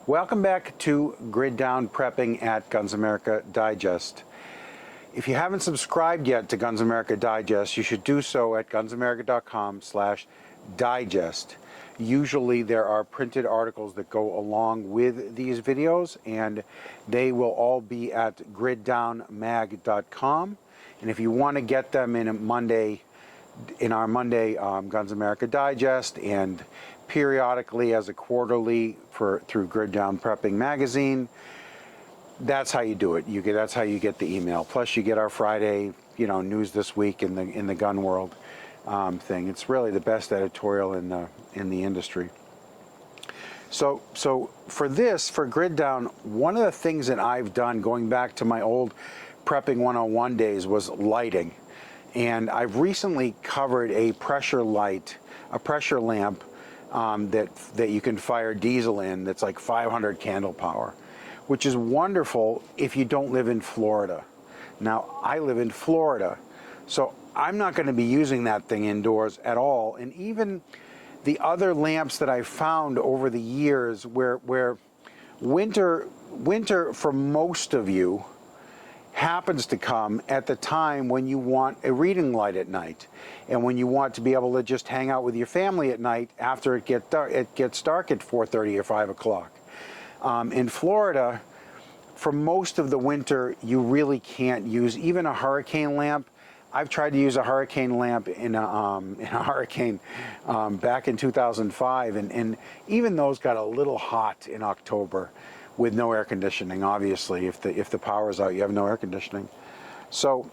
Welcome back to Grid Down Prepping at Guns America Digest. If you haven't subscribed yet to Guns America Digest, you should do so at gunsamerica.com/digest. Usually there are printed articles that go along with these videos, and they will all be at griddownmag.com. And if you want to get them in our Monday Guns America Digest, and periodically as a quarterly through Grid Down Prepping magazine, that's how you do it. That's how you get the email. Plus, you get our Friday, news this week in the gun world thing. It's really the best editorial in the industry. So for Grid Down, one of the things that I've done going back to my old Prepping 101 days was lighting, and I've recently covered a pressure lamp that you can fire diesel in. That's like 500 candle power, which is wonderful if you don't live in Florida. Now, I live in Florida, so I'm not going to be using that thing indoors at all. And even the other lamps that I've found over the years where winter for most of you happens to come at the time when you want a reading light at night, and when you want to be able to just hang out with your family at night after it gets dark at 4:30 or 5 o'clock. In Florida, for most of the winter, you really can't use even a hurricane lamp. I've tried to use a hurricane lamp in a hurricane back in 2005, and even those got a little hot in October with no air conditioning. Obviously, if the power's out, you have no air conditioning. So,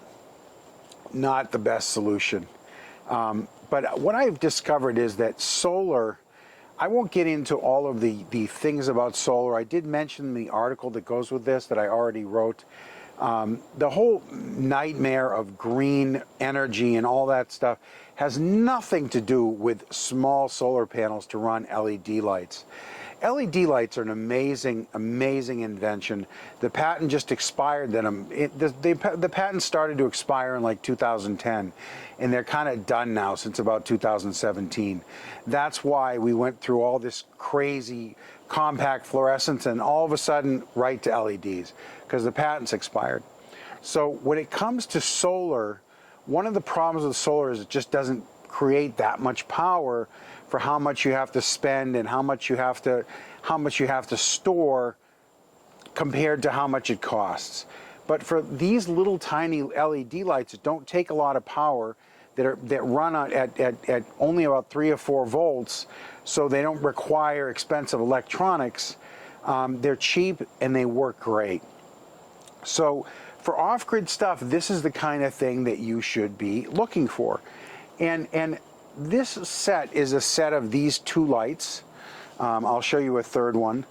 not the best solution. But what I've discovered is that solar, I won't get into all of the things about solar. I did mention the article that goes with this that I already wrote. The whole nightmare of green energy and all that stuff has nothing to do with small solar panels to run LED lights. LED lights are an amazing invention. The patent just expired. The patent started to expire in like 2010, and they're kind of done now since about 2017. That's why we went through all this crazy compact fluorescence and all of a sudden right to LEDs, because the patent's expired. So when it comes to solar, one of the problems with solar is it just doesn't create that much power for how much you have to spend and how much you have to store compared to how much it costs. But for these little tiny LED lights that don't take a lot of power, that run at only about 3 or 4 volts, so they don't require expensive electronics, they're cheap and they work great. So for off-grid stuff, this is the kind of thing that you should be looking for. And this set is a set of these 2 lights. I'll show you a third one.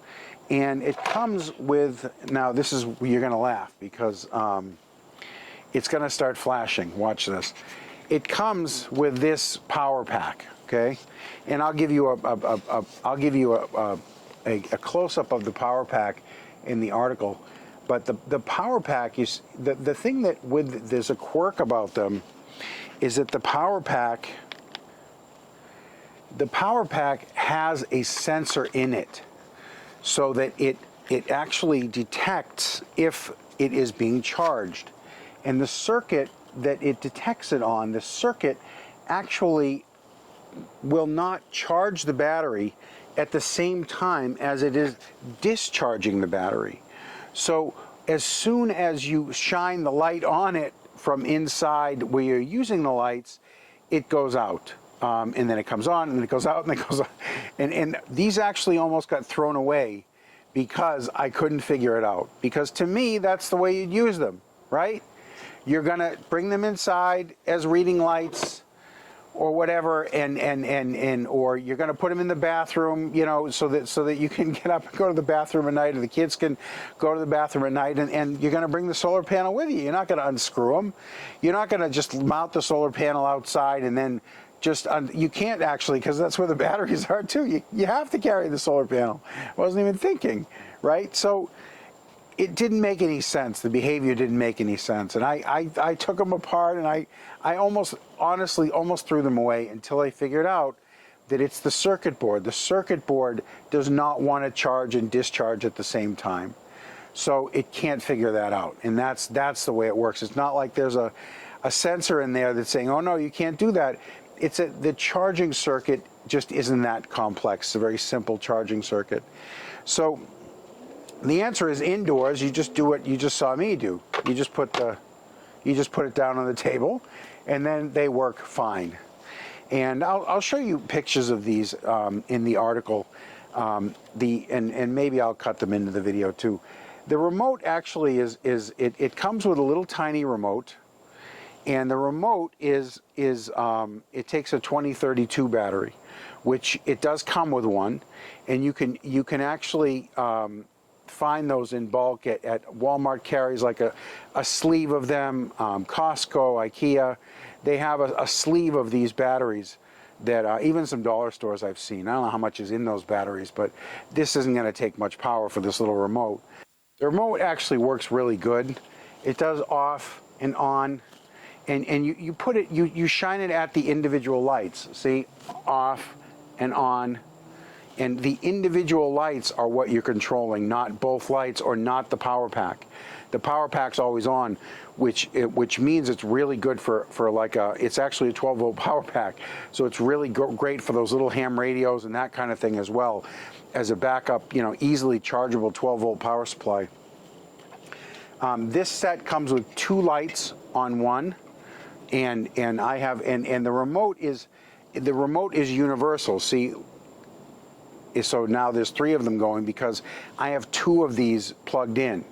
And it comes with, now this is, you're going to laugh because it's going to start flashing. Watch this. It comes with this power pack, okay? And I'll give you a close-up of the power pack in the article. But the power pack is, the thing that there's a quirk about them is that the power pack has a sensor in it, so that it actually detects if it is being charged. And the circuit that it detects it on, the circuit actually will not charge the battery at the same time as it is discharging the battery. So as soon as you shine the light on it from inside where you're using the lights, it goes out. And then it comes on, and then it goes out, and then it goes on. And these actually almost got thrown away because I couldn't figure it out. Because to me, that's the way you'd use them, right? You're going to bring them inside as reading lights or whatever, or you're going to put them in the bathroom, so that you can get up and go to the bathroom at night, or the kids can go to the bathroom at night, and you're going to bring the solar panel with you. You're not going to unscrew them. You're not going to just mount the solar panel outside and then you can't actually, because that's where the batteries are too. You have to carry the solar panel. I wasn't even thinking, right? So it didn't make any sense. The behavior didn't make any sense. And I took them apart, and I honestly almost threw them away until I figured out that it's the circuit board. The circuit board does not want to charge and discharge at the same time. So it can't figure that out. And that's the way it works. It's not like there's a sensor in there that's saying, oh no, you can't do that. The charging circuit just isn't that complex. It's a very simple charging circuit. So the answer is indoors. You just do what you just saw me do. You just put it down on the table, and then they work fine. And I'll show you pictures of these in the article. And maybe I'll cut them into the video too. The remote actually it comes with a little tiny remote, and the remote it takes a 2032 battery, which it does come with one, and you can actually find those in bulk at Walmart. Carries like a sleeve of them. Costco, IKEA, they have a sleeve of these batteries that even some dollar stores I've seen. I don't know how much is in those batteries, but this isn't going to take much power for this little remote. The remote actually works really good. It does off and on, and you put it, you shine it at the individual lights. See, off and on. And the individual lights are what you're controlling, not both lights or not the power pack. The power pack's always on, which means it's really good for like it's actually a 12-volt power pack. So it's really great for those little ham radios and that kind of thing as well, as a backup, easily chargeable 12-volt power supply. This set comes with 2 lights on one, and the remote is universal. See. So now there's 3 of them going because I have 2 of these plugged in.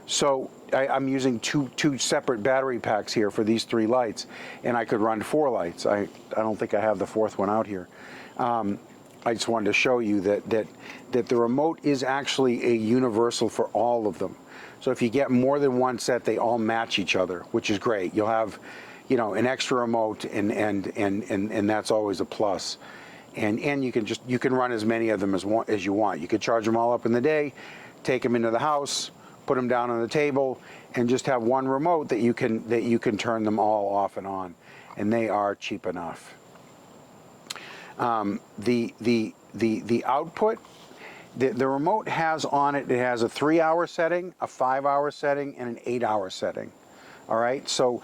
So I'm using two separate battery packs here for these 3 lights, and I could run 4 lights. I don't think I have the 4th one out here. I just wanted to show you that the remote is actually a universal for all of them. So if you get more than one set, they all match each other, which is great. You'll have, an extra remote, and that's always a plus. And you can run as many of them as you want. You could charge them all up in the day, take them into the house, put them down on the table, and just have one remote that you can turn them all off and on, and they are cheap enough. The output, the remote has on it. It has a 3-hour setting, a 5-hour setting, and an 8-hour setting. All right, so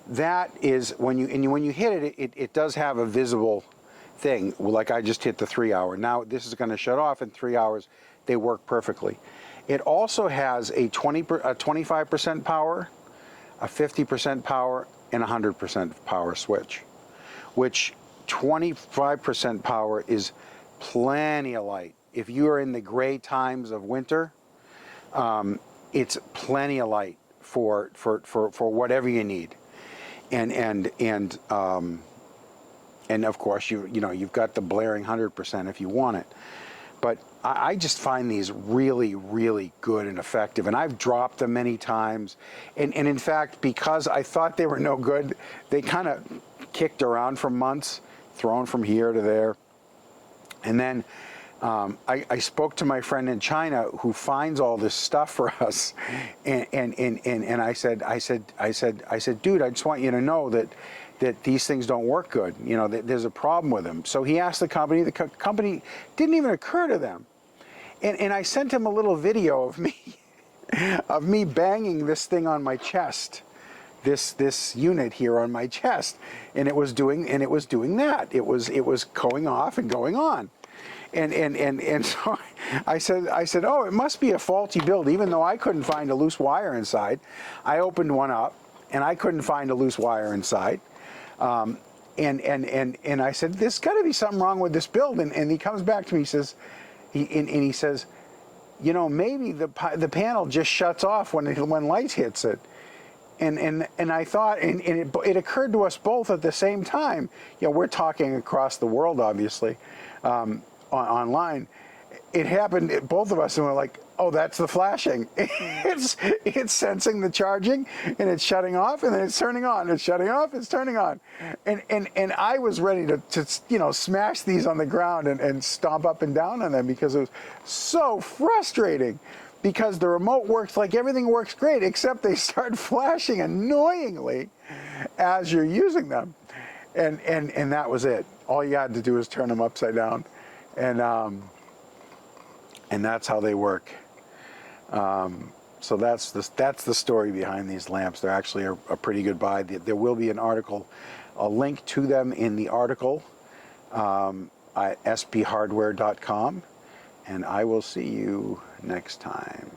that is when you hit it, it does have a visible thing, like I just hit the 3-hour. Now this is going to shut off in 3 hours. They work perfectly. It also has a 25% power, a 50% power, and 100% power switch, which 25% power is plenty of light. If you are in the gray times of winter, it's plenty of light for whatever you need. And of course, you've got the blaring 100% if you want it. But I just find these really, really good and effective. And I've dropped them many times. And in fact, because I thought they were no good, they kind of kicked around for months, thrown from here to there. And then I spoke to my friend in China who finds all this stuff for us. And I said, dude, I just want you to know that these things don't work good. There's a problem with them. So he asked the company. The company didn't even occur to them. And I sent him a little video of me banging this thing on my chest, this unit here on my chest, and it was doing that. It was going off and going on. And so I said, oh, it must be a faulty build, even though I couldn't find a loose wire inside. I opened one up, and I couldn't find a loose wire inside. And I said, there's got to be something wrong with this build. And he comes back to me, he says, maybe the panel just shuts off when light hits it. And I thought, and it occurred to us both at the same time. We're talking across the world, obviously, online. It happened, both of us, and we're like, oh, that's the flashing. It's sensing the charging, and it's shutting off, and then it's turning on. It's shutting off, it's turning on. And I was ready to smash these on the ground and stomp up and down on them, because it was so frustrating. Because the remote works like everything works great, except they start flashing annoyingly as you're using them. And that was it. All you had to do is turn them upside down, and that's how they work. So that's the story behind these lamps. They're actually a pretty good buy. There will be an article, a link to them in the article at sphardware.com, and I will see you next time.